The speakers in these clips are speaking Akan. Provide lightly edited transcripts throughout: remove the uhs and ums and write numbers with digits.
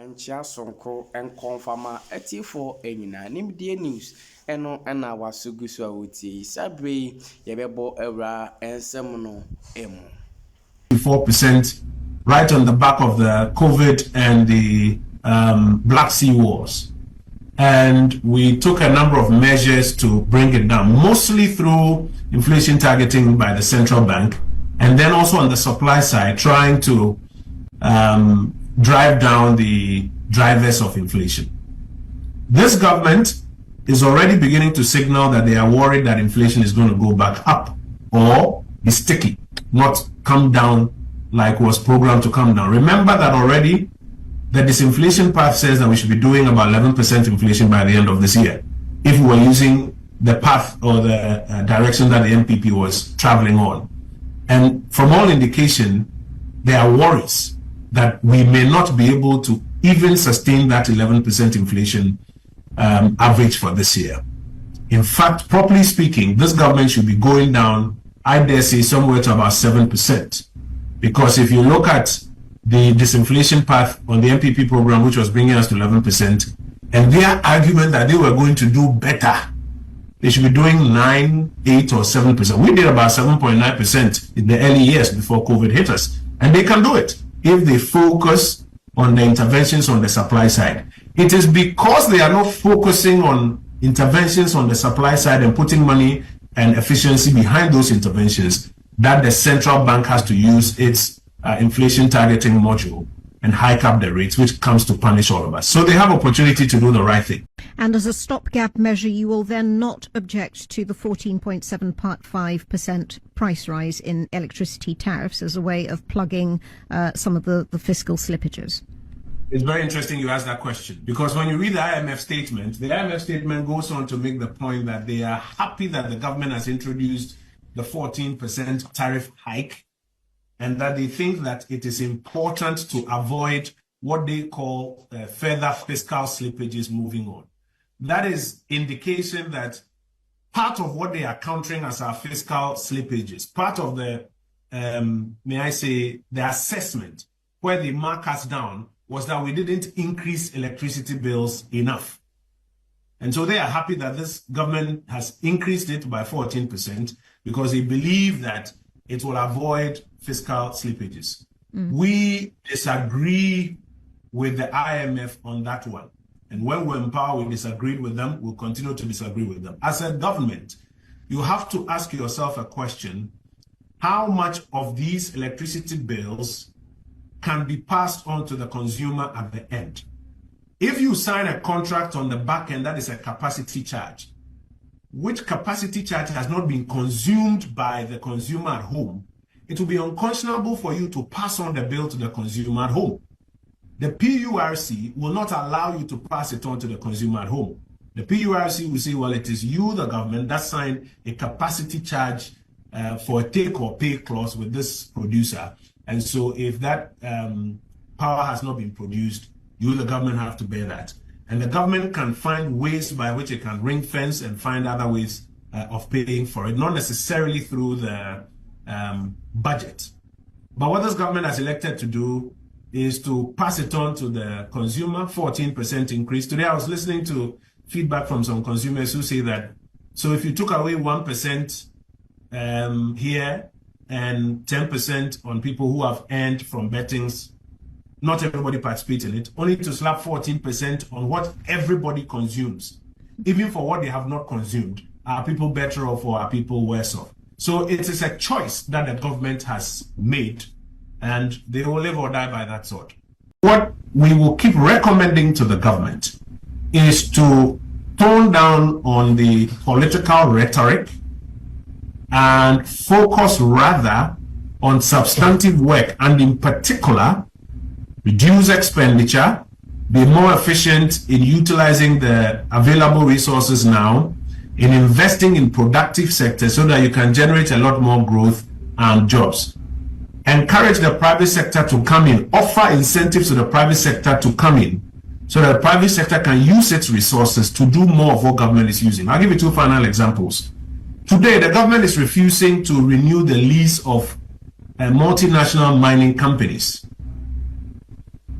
Anchia Sonko and Confama Eti4 Enina Nimdia News Eno and our Suguswa Uti Sabre Yabebo Era and Semono Emo 4% right on the back of the COVID and the Black Sea Wars. And we took a number of measures to bring it down, mostly through inflation targeting by the central bank, and then also on the supply side, trying to drive down the drivers of inflation. This government is already beginning to signal that they are worried that inflation is going to go back up or be sticky, not come down like was programmed to come down. Remember that already the disinflation path says that we should be doing about 11% inflation by the end of this year, if we were using the path or the direction that the MPP was traveling on. And from all indication, there are worries that we may not be able to even sustain that 11% inflation average for this year. In fact, properly speaking, this government should be going down, I dare say, somewhere to about 7%. Because if you look at the disinflation path on the MPP program, which was bringing us to 11%, and their argument that they were going to do better, they should be doing 9, 8, or 7%. We did about 7.9% in the early years before COVID hit us. And they can do it if they focus on the interventions on the supply side. It is because they are not focusing on interventions on the supply side and putting money and efficiency behind those interventions that the central bank has to use its inflation targeting module and hike up the rates, which comes to punish all of us. So they have opportunity to do the right thing. And as a stopgap measure, you will then not object to the 14.75% price rise in electricity tariffs as a way of plugging some of the fiscal slippages. It's very interesting you ask that question, because when you read the IMF statement goes on to make the point that they are happy that the government has introduced the 14% tariff hike, and that they think that it is important to avoid what they call further fiscal slippages moving on. That is indication that part of what they are countering as our fiscal slippages, part of the, may I say, the assessment where they mark us down was that we didn't increase electricity bills enough. And so they are happy that this government has increased it by 14% because they believe that it will avoid fiscal slippages. We disagree with the IMF on that one. And when we're in power, we disagreed with them. We'll continue to disagree with them. As a government, you have to ask yourself a question: how much of these electricity bills can be passed on to the consumer at the end? If you sign a contract on the back end, that is a capacity charge, which capacity charge has not been consumed by the consumer at home, it will be unconscionable for you to pass on the bill to the consumer at home. The PURC will not allow you to pass it on to the consumer at home. The PURC will say, well, it is you, the government, that signed a capacity charge for a take or pay clause with this producer. And so if that power has not been produced, you, the government, have to bear that. And the government can find ways by which it can ring fence and find other ways of paying for it, not necessarily through the budget. But what this government has elected to do is to pass it on to the consumer, 14% increase. Today I was listening to feedback from some consumers who say that, so if you took away 1% here and 10% on people who have earned from bettings, not everybody participates in it, only to slap 14% on what everybody consumes, even for what they have not consumed. Are people better off or are people worse off? So it is a choice that the government has made, and they will live or die by that sort. What we will keep recommending to the government is to tone down on the political rhetoric and focus rather on substantive work, and in particular, reduce expenditure, be more efficient in utilizing the available resources now, in investing in productive sectors so that you can generate a lot more growth and jobs. Encourage the private sector to come in, offer incentives to the private sector to come in so that the private sector can use its resources to do more of what government is using. I'll give you two final examples. Today, the government is refusing to renew the lease of multinational mining companies.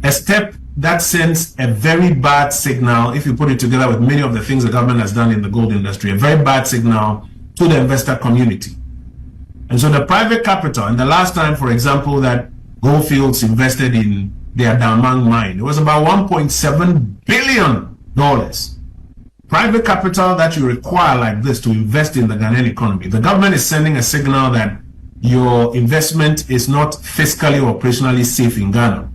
a step that sends a very bad signal, if you put it together with many of the things the government has done in the gold industry, a very bad signal to the investor community. And so the private capital, and the last time, for example, that Goldfields invested in their Damang mine, it was about $1.7 billion. Private capital that you require like this to invest in the Ghanaian economy. The government is sending a signal that your investment is not fiscally or operationally safe in Ghana.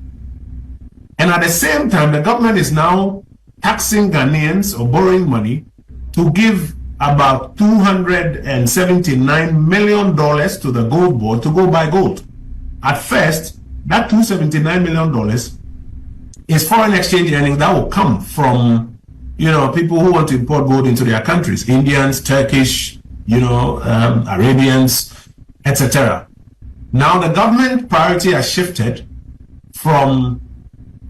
And at the same time, the government is now taxing Ghanaians or borrowing money to give about $279 million to the gold board to go buy gold. At first, that $279 million is foreign exchange earnings that will come from, people who want to import gold into their countries, Indians, Turkish, Arabians, etc. Now the government priority has shifted from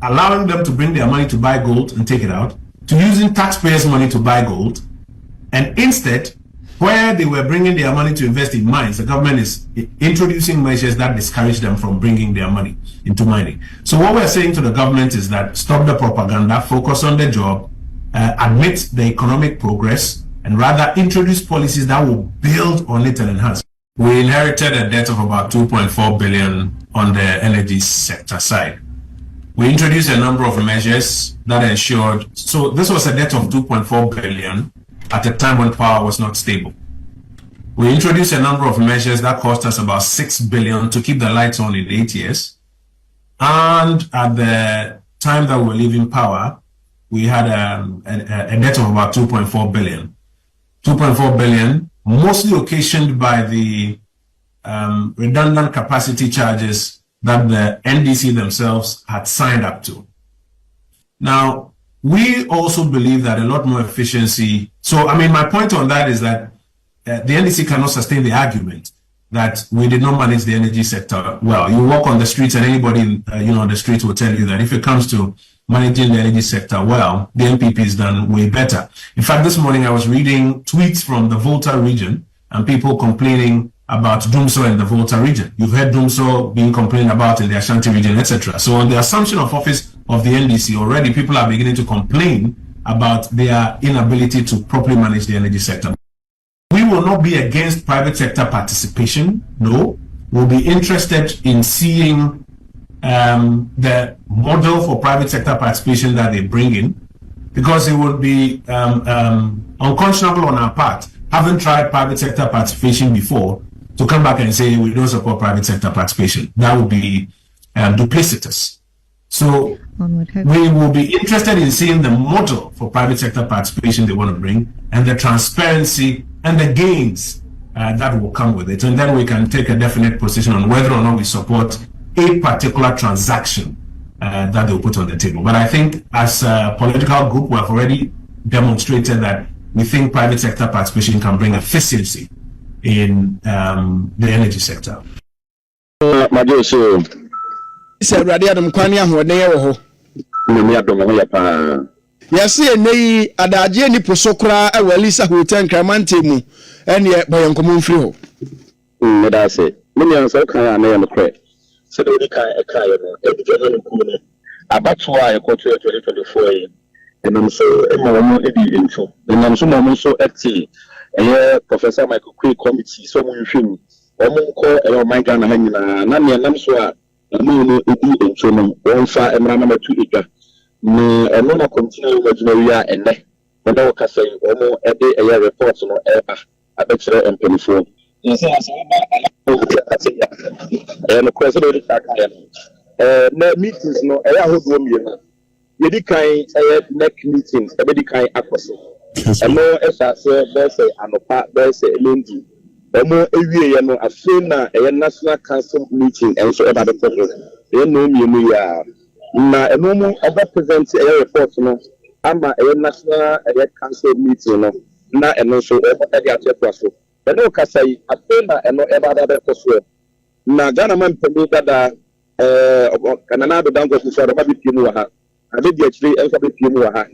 allowing them to bring their money to buy gold and take it out to using taxpayers' money to buy gold. And instead, where they were bringing their money to invest in mines, the government is introducing measures that discourage them from bringing their money into mining. So what we're saying to the government is that stop the propaganda, focus on the job, admit the economic progress, and rather introduce policies that will build on it and enhance. We inherited a debt of about $2.4 billion on the energy sector side. We introduced a number of measures that ensured, so this was a debt of $2.4 billion at a time when power was not stable. We introduced a number of measures that cost us about $6 billion to keep the lights on in 8 years. And at the time that we were leaving power, we had a debt of about $2.4 billion. $2.4 billion, mostly occasioned by the redundant capacity charges that the NDC themselves had signed up to. Now, we also believe that a lot more efficiency. So, my point on that is that the NDC cannot sustain the argument that we did not manage the energy sector well. You walk on the streets and anybody, on the streets will tell you that if it comes to managing the energy sector well, the NPP is done way better. In fact, this morning I was reading tweets from the Volta region and people complaining about Dumso in the Volta region. You've heard Dumso being complained about in the Ashanti region, etc. So on the assumption of office of the NDC, already people are beginning to complain about their inability to properly manage the energy sector. We will not be against private sector participation. No, we'll be interested in seeing the model for private sector participation that they bring in, because it would be unconscionable on our part, having tried private sector participation before, to come back and say we don't support private sector participation. That would be duplicitous. So we will be interested in seeing the model for private sector participation they want to bring, and the transparency and the gains that will come with it. And then we can take a definite position on whether or not we support a particular transaction that they'll put on the table. But I think as a political group, we have already demonstrated that we think private sector participation can bring efficiency in the energy sector. Sir Radiadum Kwanya Honeho. Yes, nay, Adaje ni Posokra, a Welisa Hotel Cramantemu, and yet by Uncommon Flo. That's it. Millions of Kaya and Cray. So the Kaya Kaya, about why I got 2024, and I'm so intro, and I'm so active. Professor Michael Quay committee, so we film. Call my Ghana Hangina, Nami and Namswa, no Eddie and Chonum, one far and Ramama 2 acre. No, and no continue Virginia and ne. When I was saying, almost a day a year reports on air, I bet you and 24. You say, and of course, no meetings, no, I hope you Yedikai neck meetings, a medikai apostle. And more as I say, there's an apart, there's a Lindy. The more a year, a FINA, a national council meeting, and so about the president. They know me, now a normal other presents a report, I'm a national council meeting, now and also every other person. The no Casay, a FINA, and no other person. Now, Ghana man permit that another down to the Baby Pimuha. I did actually enter the Pimuha.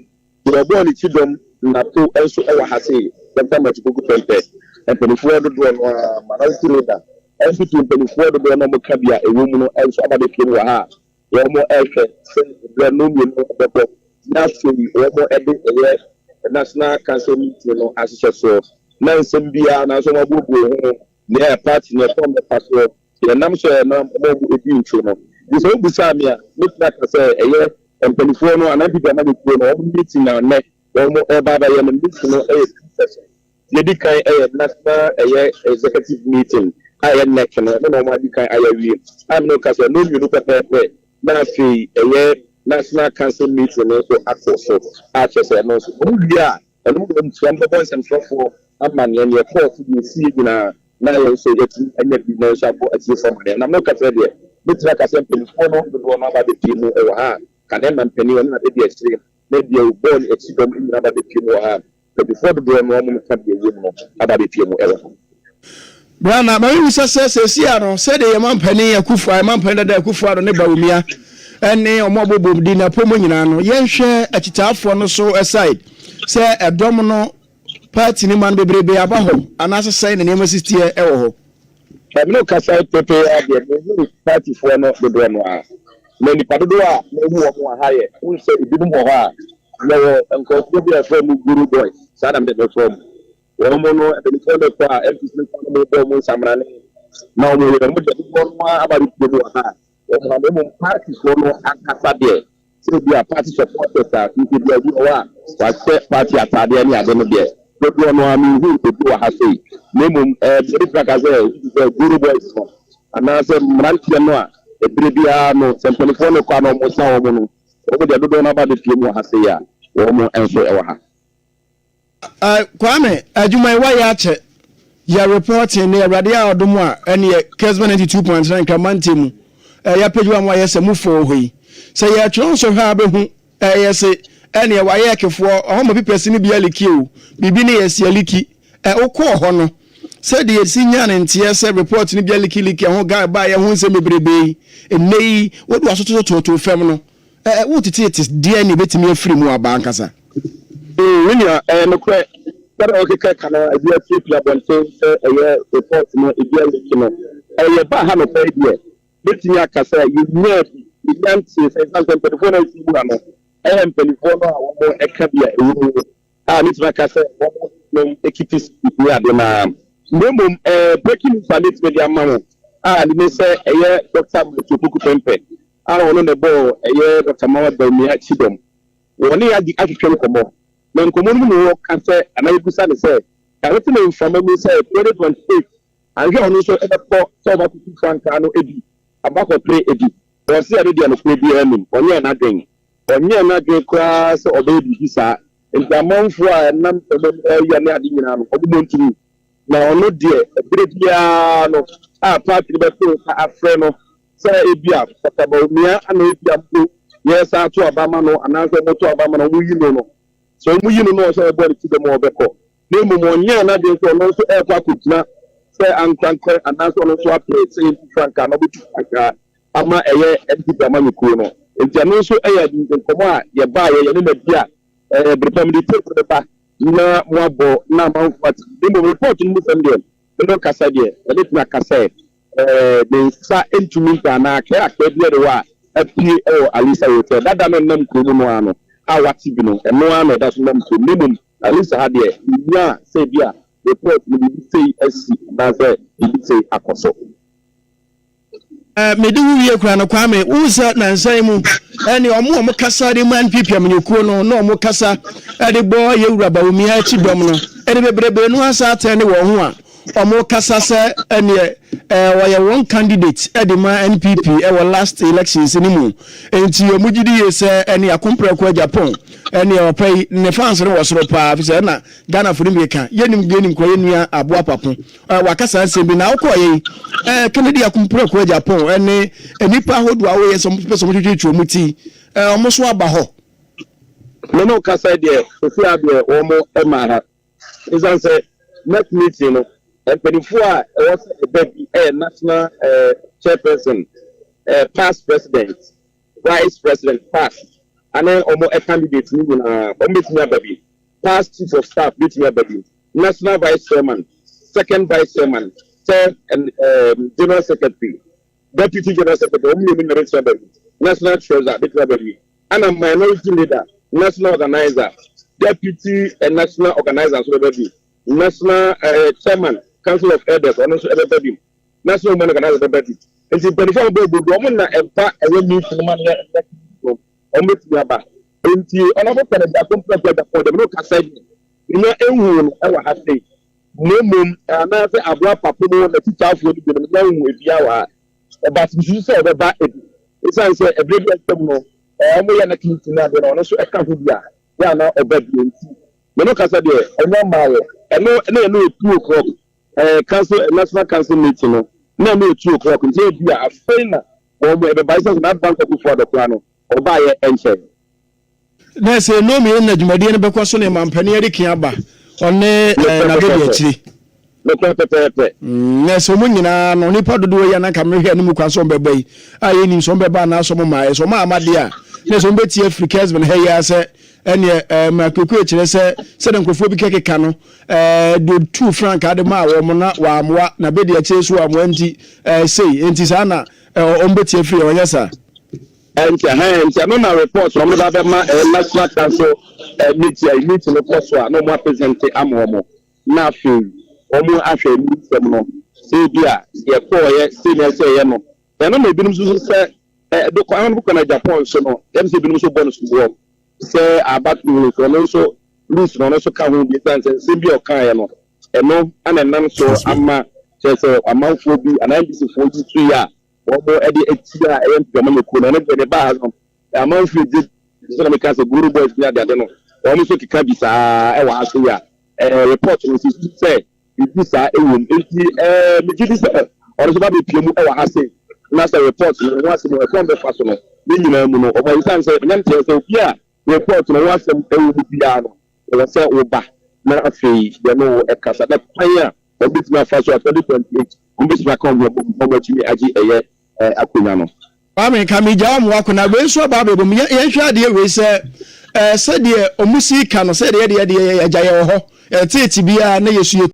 You are born in Chidom. Nato also our hasi sometimes to go to and 24 the one minority leader and between 24 the one no kabia a woman also about the king wa more effort, the no more edit a national council meeting as so. Now, some be an as one near party near from the pastor, the Namso and more children. This whole Busamia, look like I say a year and California and every meeting now neck, or more Baba and meeting a national executive meeting. I am next and I don't know what you can. I'm no castle, no, you look at that way. Now, a national council meeting also access so access and also yeah and from the boys and so for a man and your court you see now so getting any no shop at you somebody and I'm not afraid yet but like I said the one about the people over can them penny on the extreme maybe you born extreme in about the people but before the door normal can be about the people ever Brana Mary says Siano said a man penny a kufa, a man penny that kufa on the Baumia. Any or more boom dinner pomonino, yen share a chitafo no so aside. Say a domino party ni man be abaho, and as a sign the name is here. I'm no castle prepare the party for not the drama. Many Padua, no more higher, who say it didn't more. No, and consider a firm guru boy, Saddam the firm. One mono at the corner car, empty Samrani. Now we remember about it. Party for no Acasadia. So be a party supporters are people who are party at Tadiani. I don't know there. But one I mean who to do a hassy. Minimum Guru boys. And I said Mantianoa, a Bribiano, some telephone card almost now over the don't about the people Hassia, or more answer ever. Kwame, you may why you're reporting near Radia or Dumois, and your Kesman 92.9 Kamantimu. Ya page one why yes move for we say ya chonso ha be hu yes ene wa ye kefo o ma people ni bia likiu bibi ne yes ya liki okọ ho no say the sinya ne ntie say report ni bia liki ho ga ba ye ho nsem bebrebe enei wo do asoto to fam no wo tete it dia ni betimi afiri mu aba ankasa winya no kre but okay kana bia people abonte report no bia liki no ba ha no pay dia betting akasa you know you can't say something telephone is no I am telephone or ekabia need to akasa no equities we na minimum breaking news media man they say Dr. Tupuku Pempe on the ball Dr. Mawad Baumia Chidom woni ya di atwetwe komo na nkomo no kan say anayibusa ne say everything information say 2028 and here on so e so ba ku franka no ebi abako play edi o se ade dia no ko bi anim onye na den kwa se obebi bisa ntamanfo a nam ya ne ade nyina no obi montumi na ono de ebrebia no a party be to afre no se ebia patabomia ana ebia mpo yes ato abama no ananse moto abama no muyi no so muyi no so ebo ti dem obeko na emu onye na de so no so e kwa kutina say ankanko ananso no so apre say franka no bitu aka ama eye entity ama nyuko no enti anu so eye nkomo a ye ba ye ne bia brepam di take ba na moabo na manfat dimo report mu sendem no kasa de let na kasa de sa entumi na aka bia de wa apie alisa hotel dada no nam ko mu ano a wati bi no eno ano da so nam ko minimum alisa ha de nya say bia report we say SC that's it say akoso mede wiye kura no Kwame unsa na nsan mu ene omo kasa de man pipia mnyuko no no omo kasa de bo ye wura Baumia chi dom no ene bebrebe no asa atene wo ho a omo kasa se ene woye one candidate de ma NPP last elections ni mu enti omugidi ye se ene akompra ko Japan ene opai ne fans no wosoro pa fi na Ghana for me ka yenim ko yenua aboa papo wakasa nsembi na ukoye Kennedy akompra ko Japan ene enipa hodo awo ye some person twetwe omuti omo so aba ho no kasa de so abia omo emara izan say next meeting no before was a baby national chairperson past president vice president past and then almost a candidate baby past chief of staff baby national vice chairman second vice chairman third and general secretary deputy general secretary baby national treasurer Betty and a minority leader, national organizer, deputy and national organizer, so baby, national chairman, council of elders, or also everybody, national women organizer, baby. And the benefit of the woman and part and when you man or meet Yaba. And the honorable Canada complex for the local side. You know, anyone ever has say, no moon, and I say, I brought Papa, the teacher for the young with Yawa. But you say about it. It's answer a big terminal. I'm going to keep to also a couple of years. They are now a bed. The local side, and 1 mile, and no 2 o'clock, council, national council meeting. No 2 o'clock until you are a failure or the bicycle not bank for the plan or buy it and say. There's no me in the Jumadian because on a man penny Kiaba on the Yes, Munina, no Nipa do Yana Camry and Mukason Bay. I in some Baba, some my so my dear. There's some betty Africans when hey, I said. Any my kukuche said Cophobic cano do 2 franc adema or mona wa na bedi a chase wa mwenti say intisana ombeti free or yes sir. And no reports from the national council meeting the post no more present amomo. Nothing omo after meet them say dear ye poor senior say no. And no maybe say the Kwan Bukana Japan so no them say be so bonus to work. Say about me from also lose no also can be done and say be okay no and then so ama say amount for be and I be 43 year or more at the 8 year and the ko na the bar amount for did so make us a guru boys there no almost to ka bisa e wa aso ya report no say bisa e won enti me gidi say or so ba be piemu e wa ase na say report no was no e come be faso no ni nyina mu no o boy say nyam say obi report no was some biano or say oba na afi de no e kasa da pan a bit na faso 2028 obi ma come bo chimi agi eye akunya no Ame kami jam wa kuna we so ba be bom ye hwa de we say se de omusi ka no se de agyaye ho e tete bia na yesu